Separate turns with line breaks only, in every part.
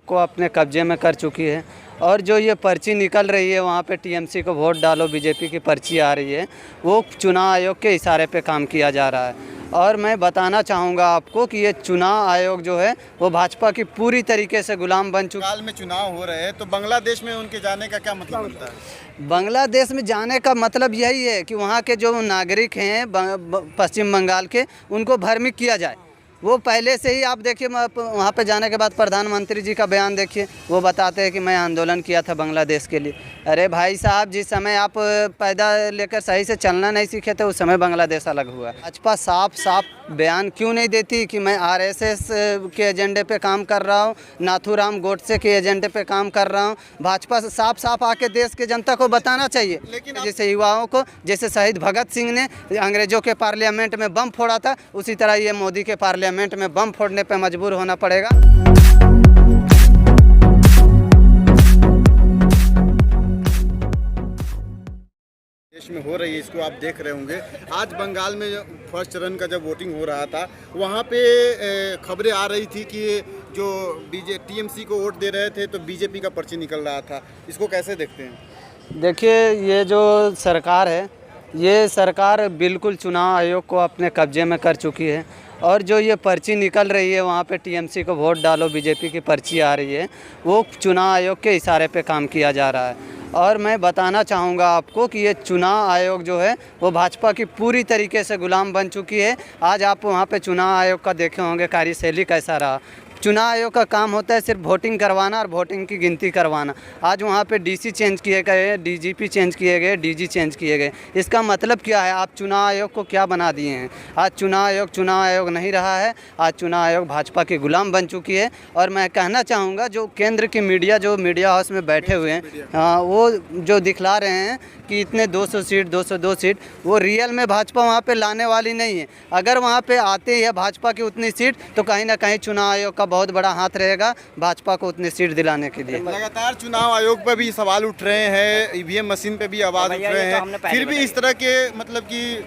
को अपने कब्जे में कर चुकी है। और जो ये पर्ची निकल रही है वहाँ पे टीएमसी को वोट डालो बीजेपी की पर्ची आ रही है, वो चुनाव आयोग के इशारे पे काम किया जा रहा है। और मैं बताना चाहूँगा आपको कि ये चुनाव आयोग जो है वो भाजपा की पूरी तरीके से गुलाम बन चुका है।
बंगाल में चुनाव हो रहे हैं तो बांग्लादेश में उनके जाने का क्या मतलब बनता है?
बांग्लादेश में जाने का मतलब यही है कि वहाँ के जो नागरिक हैं पश्चिम बंगाल के, उनको भ्रमित किया जाए। वो पहले से ही आप देखिए वहाँ पे जाने के बाद प्रधानमंत्री जी का बयान देखिए, वो बताते हैं कि मैं आंदोलन किया था बांग्लादेश के लिए। अरे भाई साहब, जिस समय आप पैदा लेकर सही से चलना नहीं सीखे थे उस समय बांग्लादेश अलग हुआ। भाजपा साफ साफ बयान क्यों नहीं देती कि मैं आरएसएस के एजेंडे पे काम कर रहा हूँ, नाथूराम गोडसे के एजेंडे पे काम कर रहा हूँ। भाजपा से साफ साफ आके देश के जनता को बताना चाहिए।
लेकिन
जैसे युवाओं को, जैसे शहीद भगत सिंह ने अंग्रेजों के पार्लियामेंट में बम फोड़ा था, उसी तरह ये मोदी के पार्लियामेंट में बम फोड़ने पे मजबूर होना पड़ेगा।
देश में हो रही है, इसको आप देख रहे होंगे। आज बंगाल में फर्स्ट चरण का जब वोटिंग हो रहा था, वहाँ पे खबरें आ रही थी कि जो टीएमसी को वोट दे रहे थे तो बीजेपी का पर्ची निकल रहा था। इसको कैसे देखते हैं?
देखिए, ये जो सरकार है, ये सरकार बिल्कुल चुनाव आयोग को अपने कब्जे में कर चुकी है। और जो ये पर्ची निकल रही है वहाँ पे टीएमसी को वोट डालो बीजेपी की पर्ची आ रही है, वो चुनाव आयोग के इशारे पे काम किया जा रहा है। और मैं बताना चाहूँगा आपको कि ये चुनाव आयोग जो है वो भाजपा की पूरी तरीके से गुलाम बन चुकी है। आज आप वहाँ पे चुनाव आयोग का देखे होंगे कार्यशैली कैसा रहा। चुनाव आयोग का काम होता है सिर्फ वोटिंग करवाना और वोटिंग की गिनती करवाना। आज वहाँ पे डीसी चेंज किए गए, डीजीपी चेंज किए गए, डीजी चेंज किए गए। इसका मतलब क्या है? आप चुनाव आयोग को क्या बना दिए हैं? आज चुनाव आयोग नहीं रहा है। आज चुनाव आयोग भाजपा की गुलाम बन चुकी है। और मैं कहना चाहूँगा जो केंद्र की मीडिया, जो मीडिया हाउस में बैठे हुए हैं, हाँ, वो जो दिखला रहे हैं कि इतने 200 सीट 202 सीट, वो रियल में भाजपा वहाँ पे लाने वाली नहीं है। अगर वहाँ पे आते ही भाजपा की उतनी सीट तो कहीं ना कहीं चुनाव आयोग का बहुत बड़ा हाथ रहेगा भाजपा को उतनी सीट दिलाने के लिए।
लगातार चुनाव आयोग पर भी सवाल उठ रहे हैं, ईवीएम मशीन पे भी आवाज उठ रहे हैं, फिर भी इस तरह के मतलब कि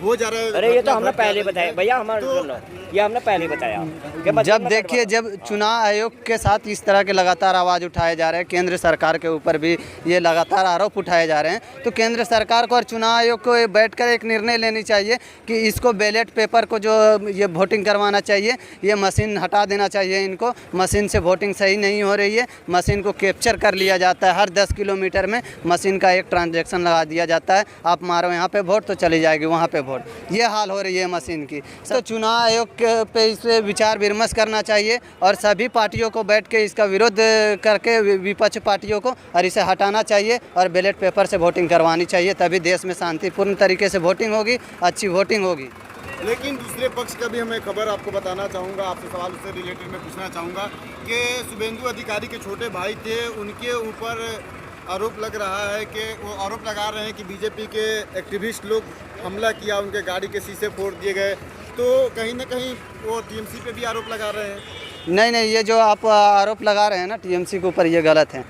हो जा रहा है।
अरे ये तो हमने पहले बताया भैया, हमारे ये हमने पहले बताया।
जब देखिए, जब चुनाव आयोग के साथ इस तरह के लगातार आवाज़ उठाए जा रहे हैं, केंद्र सरकार के ऊपर भी ये लगातार आरोप उठाए जा रहे हैं, तो केंद्र सरकार को और चुनाव आयोग को बैठकर एक निर्णय लेनी चाहिए कि इसको बैलेट पेपर को जो ये वोटिंग करवाना चाहिए, ये मशीन हटा देना चाहिए। इनको मशीन से वोटिंग सही नहीं हो रही है। मशीन को कैप्चर कर लिया जाता है, हर 10 किलोमीटर में मशीन का एक ट्रांजैक्शन लगा दिया जाता है। आप मारो यहाँ पे वोट तो चली जाएगी वहाँ पे वोट। ये हाल हो रही है मशीन की। तो चुनाव आयोग पे इस पे विचार विमर्श करना चाहिए और सभी पार्टियों को बैठ के इसका विरोध करके, विपक्ष पार्टियों को, और इसे हटाना चाहिए और बैलेट पेपर से वोटिंग करवानी चाहिए। तभी देश में शांतिपूर्ण तरीके से वोटिंग होगी, अच्छी वोटिंग होगी।
लेकिन दूसरे पक्ष का भी हमें खबर आपको बताना चाहूँगा, आपसे सवाल उससे रिलेटेड मैं पूछना चाहूँगा कि शुभेंदु अधिकारी के छोटे भाई थे, उनके ऊपर आरोप लग रहा है कि वो आरोप लगा रहे हैं कि बीजेपी के एक्टिविस्ट लोग हमला किया, उनके गाड़ी के शीशे फोड़ दिए गए। तो कहीं ना कहीं वो टीएमसी पे भी आरोप लगा रहे हैं।
नहीं, ये जो आप आरोप लगा रहे हैं ना टीएमसी के ऊपर, ये गलत है।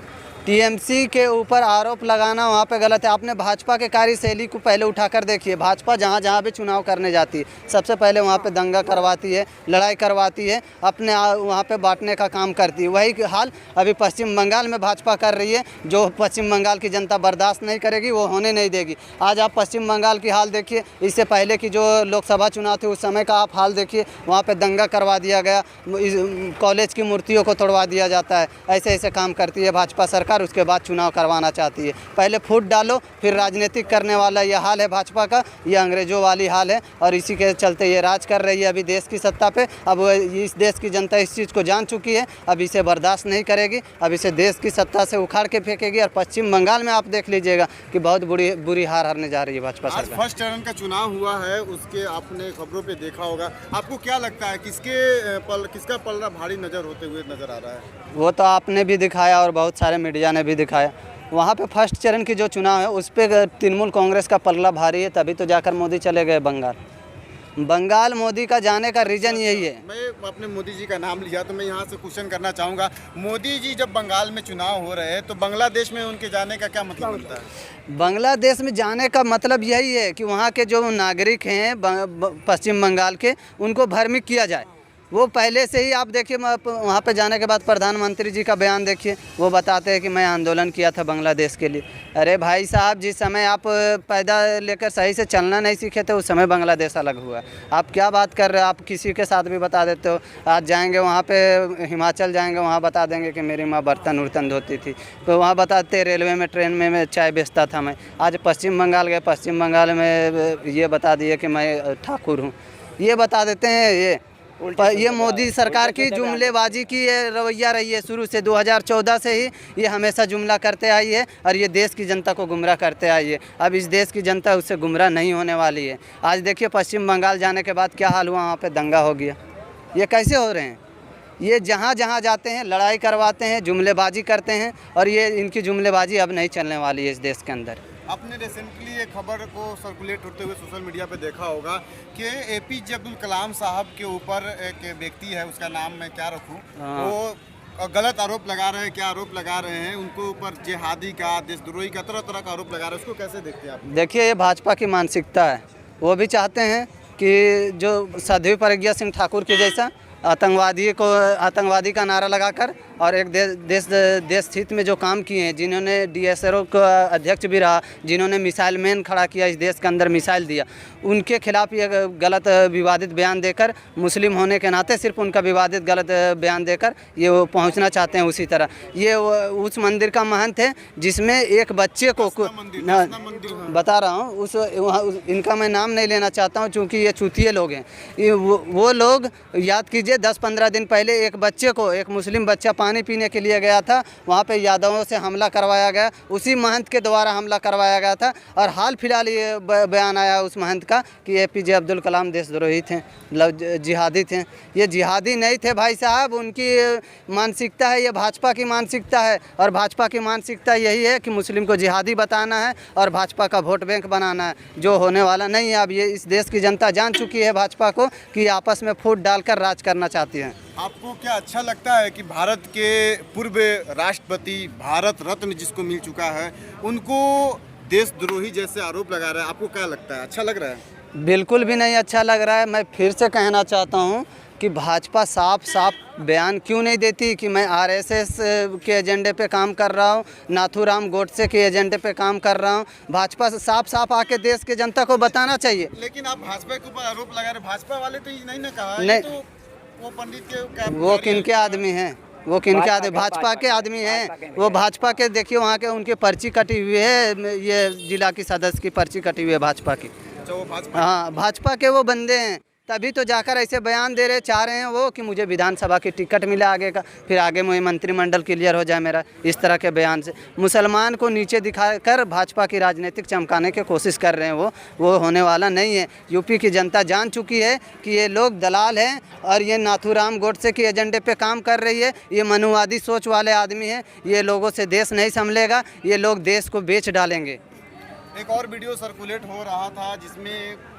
टीएमसी के ऊपर आरोप लगाना वहाँ पे गलत है। आपने भाजपा के कार्यशैली को पहले उठाकर देखिए। भाजपा जहाँ जहाँ भी चुनाव करने जाती है, सबसे पहले वहाँ पे दंगा करवाती है, लड़ाई करवाती है, अपने वहाँ पे बांटने का काम करती है। वही हाल अभी पश्चिम बंगाल में भाजपा कर रही है। जो पश्चिम बंगाल की जनता बर्दाश्त नहीं करेगी, वो होने नहीं देगी। आज आप पश्चिम बंगाल की हाल देखिए, इससे पहले की जो लोकसभा चुनाव थे उस समय का आप हाल देखिए। वहाँ पर दंगा करवा दिया गया, कॉलेज की मूर्तियों को तोड़वा दिया जाता है। ऐसे ऐसे काम करती है भाजपा सरकार। उसके बाद चुनाव करवाना चाहती है। पहले फूट डालो फिर राजनीतिक करने वाला यह हाल है भाजपा का। ये अंग्रेजों वाली हाल है और इसी के चलते ये राज कर रही है अभी देश की सत्ता पे। अब इस देश की जनता इस चीज़ को जान चुकी है, अब इसे बर्दाश्त नहीं करेगी, अब इसे देश की सत्ता से उखाड़ के फेंकेगी। और पश्चिम बंगाल में आप देख लीजिएगा कि बहुत बुरी हार हारने जा रही है भाजपा सरकार।
फर्स्ट चरण का चुनाव हुआ है, उसके आपने खबरों पे देखा होगा। आपको क्या लगता है किसका पलड़ा भारी नजर होते हुए नजर आ रहा है?
वो तो आपने भी दिखाया और बहुत सारे मीडिया ने भी दिखाया। वहाँ पे फर्स्ट चरण की जो चुनाव है उस पर तृणमूल कांग्रेस का पलड़ा भारी है, तभी तो जाकर मोदी चले गए बंगाल। मोदी का जाने का रीज़न यही है।
मैं अपने मोदी जी का नाम लिया तो मैं यहाँ से क्वेश्चन करना चाहूँगा, मोदी जी जब बंगाल में चुनाव हो रहे हैं तो बांग्लादेश में उनके जाने का क्या मतलब बनता है?
बांग्लादेश में जाने का मतलब यही है कि वहाँ के जो नागरिक हैं पश्चिम बंगाल के, उनको भ्रमित किया जाए। वो पहले से ही आप देखिए, वहाँ पे जाने के बाद प्रधानमंत्री जी का बयान देखिए, वो बताते हैं कि मैं आंदोलन किया था बांग्लादेश के लिए। अरे भाई साहब, जिस समय आप पैदा लेकर सही से चलना नहीं सीखे थे उस समय बांग्लादेश अलग हुआ। आप क्या बात कर रहे हो? आप किसी के साथ भी बता देते हो। आज जाएंगे वहाँ पे, हिमाचल जाएंगे, वहाँ बता देंगे कि मेरी माँ बर्तन उर्तन धोती थी, तो वहाँ बताते रेलवे में, ट्रेन में मैं चाय बेचता था मैं। आज पश्चिम बंगाल गए, पश्चिम बंगाल में ये बता दिए कि मैं ठाकुर हूँ, ये बता देते हैं। ये मोदी सरकार की जुमलेबाजी की ये रवैया रही है शुरू से, 2014 से ही ये हमेशा जुमला करते आई है और ये देश की जनता को गुमराह करते आई है। अब इस देश की जनता उससे गुमराह नहीं होने वाली है। आज देखिए पश्चिम बंगाल जाने के बाद क्या हाल हुआ, वहाँ पे दंगा हो गया। ये कैसे हो रहे हैं? ये जहाँ जहाँ जाते हैं लड़ाई करवाते हैं, जुमलेबाजी करते हैं, और ये इनकी जुमलेबाजी अब नहीं चलने वाली है इस देश के अंदर।
आपने रिसेंटली एक खबर को सर्कुलेट होते हुए सोशल मीडिया पे देखा होगा कि एपीजे अब्दुल कलाम साहब के ऊपर एक व्यक्ति है, उसका नाम मैं क्या रखूं, वो गलत आरोप लगा रहे हैं। क्या आरोप लगा रहे हैं? उनको ऊपर जिहादी का, देशद्रोही का, तरह तरह का आरोप लगा रहे हैं। उसको कैसे देखते हैं आप?
देखिए, ये भाजपा की मानसिकता है। वो भी चाहते हैं कि जो साध्वी प्रज्ञा सिंह ठाकुर के जैसा आतंकवादी का नारा लगाकर और एक देश हित में जो काम किए हैं, जिन्होंने DSRO का अध्यक्ष भी रहा, जिन्होंने मिसाइल मैन खड़ा किया, इस देश के अंदर मिसाइल दिया, उनके खिलाफ ये गलत विवादित बयान देकर, मुस्लिम होने के नाते सिर्फ उनका विवादित गलत बयान देकर ये वो पहुंचना चाहते हैं। उसी तरह ये उस मंदिर का महंत है जिसमें एक बच्चे को बता रहा हूँ, इनका मैं नाम नहीं लेना चाहता हूँ क्योंकि ये चूतिए लोग हैं। वो लोग, याद कीजिए 10-15 दिन पहले एक बच्चे को, एक मुस्लिम बच्चा पानी पीने के लिए गया था, वहाँ पे यादवों से हमला करवाया गया, उसी महंत के द्वारा हमला करवाया गया था। और हाल फिलहाल ये बयान आया उस महंत का कि APJ अब्दुल कलाम देशद्रोही थे, जिहादी थे। ये जिहादी नहीं थे भाई साहब, उनकी मानसिकता है, ये भाजपा की मानसिकता है। और भाजपा की मानसिकता यही है कि मुस्लिम को जिहादी बताना है और भाजपा का वोट बैंक बनाना है, जो होने वाला नहीं है। अब ये इस देश की जनता जान चुकी है भाजपा को कि आपस में फूट डालकर राज करना चाहती है।
आपको क्या अच्छा लगता है कि भारत के पूर्व राष्ट्रपति, भारत रत्न जिसको मिल चुका है, उनको देशद्रोही जैसे आरोप लगा रहे हैं? आपको क्या लगता है, अच्छा लग रहा है?
बिल्कुल भी नहीं अच्छा लग रहा है। मैं फिर से कहना चाहता हूं कि भाजपा साफ साफ बयान क्यों नहीं देती कि मैं RSS के एजेंडे पे काम कर रहा हूं, नाथूराम गोडसे के एजेंडे पे काम कर रहा हूं। भाजपा से साफ साफ आके देश के जनता को बताना चाहिए।
लेकिन आप भाजपा के ऊपर आरोप लगा रहे, भाजपा वाले तो ये नहीं कहा,
नहीं,
तो वो पंडित के
वो किनके आदमी हैं? वो किनके आदमी? भाजपा के आदमी हैं। वो भाजपा के, देखिए वहाँ के उनकी पर्ची कटी हुई है, ये जिला की सदस्य की पर्ची कटी हुई है भाजपा की।
अच्छा, वो भाजपा,
हाँ, भाजपा के वो बंदे हैं, तभी तो जाकर ऐसे बयान दे रहे, चाह रहे हैं वो कि मुझे विधानसभा की टिकट मिला आगे का, फिर आगे मुझे मंत्रिमंडल क्लियर हो जाए मेरा। इस तरह के बयान से मुसलमान को नीचे दिखाकर भाजपा की राजनीतिक चमकाने की कोशिश कर रहे हैं। वो होने वाला नहीं है। यूपी की जनता जान चुकी है कि ये लोग दलाल हैं और ये नाथूराम गोडसे के एजेंडे पे काम कर रही है। ये मनुवादी सोच वाले आदमी हैं। ये लोगों से देश नहीं संभलेगा, ये लोग देश को बेच डालेंगे।
एक और वीडियो सर्कुलेट हो रहा था जिसमें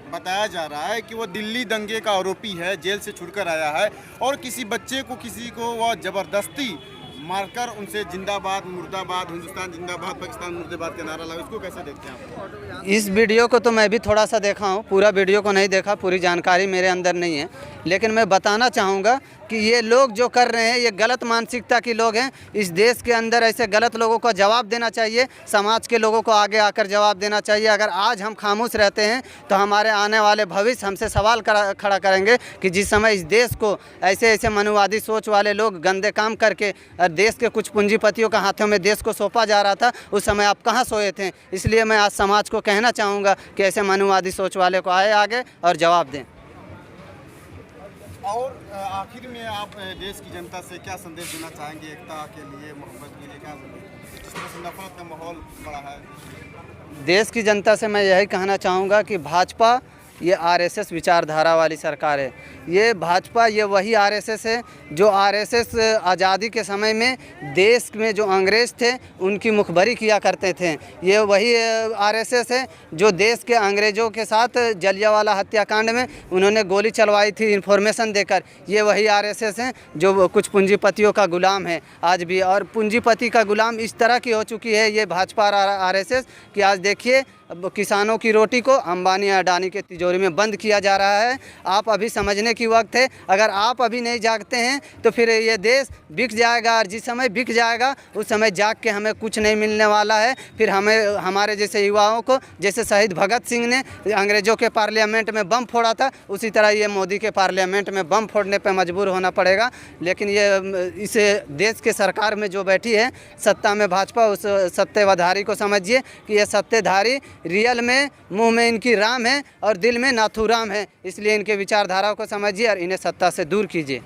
बताया जा रहा है कि वो दिल्ली दंगे का आरोपी है, जेल से छुटकर आया है और किसी बच्चे को, किसी को वह ज़बरदस्ती मारकर उनसे जिंदाबाद, मुर्दाबाद, हिंदुस्तान जिंदाबाद, पाकिस्तान मुर्दाबाद का नारा लगा। इसको कैसे देखते हैं आप?
इस वीडियो को तो मैं भी थोड़ा सा देखा हूँ, पूरा वीडियो को नहीं देखा, पूरी जानकारी मेरे अंदर नहीं है, लेकिन मैं बताना चाहूँगा कि ये लोग जो कर रहे हैं ये गलत मानसिकता के लोग हैं। इस देश के अंदर ऐसे गलत लोगों को जवाब देना चाहिए, समाज के लोगों को आगे आकर जवाब देना चाहिए। अगर आज हम खामोश रहते हैं तो हमारे आने वाले भविष्य हमसे सवाल खड़ा करेंगे कि जिस समय इस देश को ऐसे मनुवादी सोच वाले लोग गंदे काम करके देश के कुछ पूंजीपतियों के हाथों में देश को सौंपा जा रहा था, उस समय आप कहाँ सोए थे? इसलिए मैं आज समाज को कहना चाहूँगा कि ऐसे मनुवादी सोच वाले को आए आगे और जवाब दें।
और आखिर में आप देश की जनता से क्या संदेश देना चाहेंगे? एकता के लिए, मोहब्बत के लिए, क्या जिस तरह से नफरत का माहौल बड़ा है?
देश की जनता से मैं यही कहना चाहूँगा कि भाजपा ये RSS विचारधारा वाली सरकार है। ये भाजपा ये वही RSS है जो RSS आज़ादी के समय में देश में जो अंग्रेज़ थे उनकी मुखबरी किया करते थे। ये वही RSS है जो देश के अंग्रेज़ों के साथ जलियांवाला हत्याकांड में उन्होंने गोली चलवाई थी इन्फॉर्मेशन देकर। ये वही RSS हैं जो कुछ पूंजीपतियों का गुलाम है आज भी, और पूंजीपति का गुलाम इस तरह की हो चुकी है ये भाजपा RSS कि आज देखिए अब किसानों की रोटी को अंबानी अडानी के तिजोरी में बंद किया जा रहा है। आप अभी समझने की वक्त है। अगर आप अभी नहीं जागते हैं तो फिर ये देश बिक जाएगा, और जिस समय बिक जाएगा उस समय जाग के हमें कुछ नहीं मिलने वाला है। फिर हमें हमारे जैसे युवाओं को, जैसे शहीद भगत सिंह ने अंग्रेज़ों के पार्लियामेंट में बम फोड़ा था, उसी तरह ये मोदी के पार्लियामेंट में बम फोड़ने पर मजबूर होना पड़ेगा। लेकिन ये इसे देश के सरकार में जो बैठी है सत्ता में भाजपा, उस सत्ताधारी को समझिए कि ये सत्ताधारी रियल में मुंह में इनकी राम है और दिल में नाथूराम है। इसलिए इनके विचारधारा को समझिए और इन्हें सत्ता से दूर कीजिए।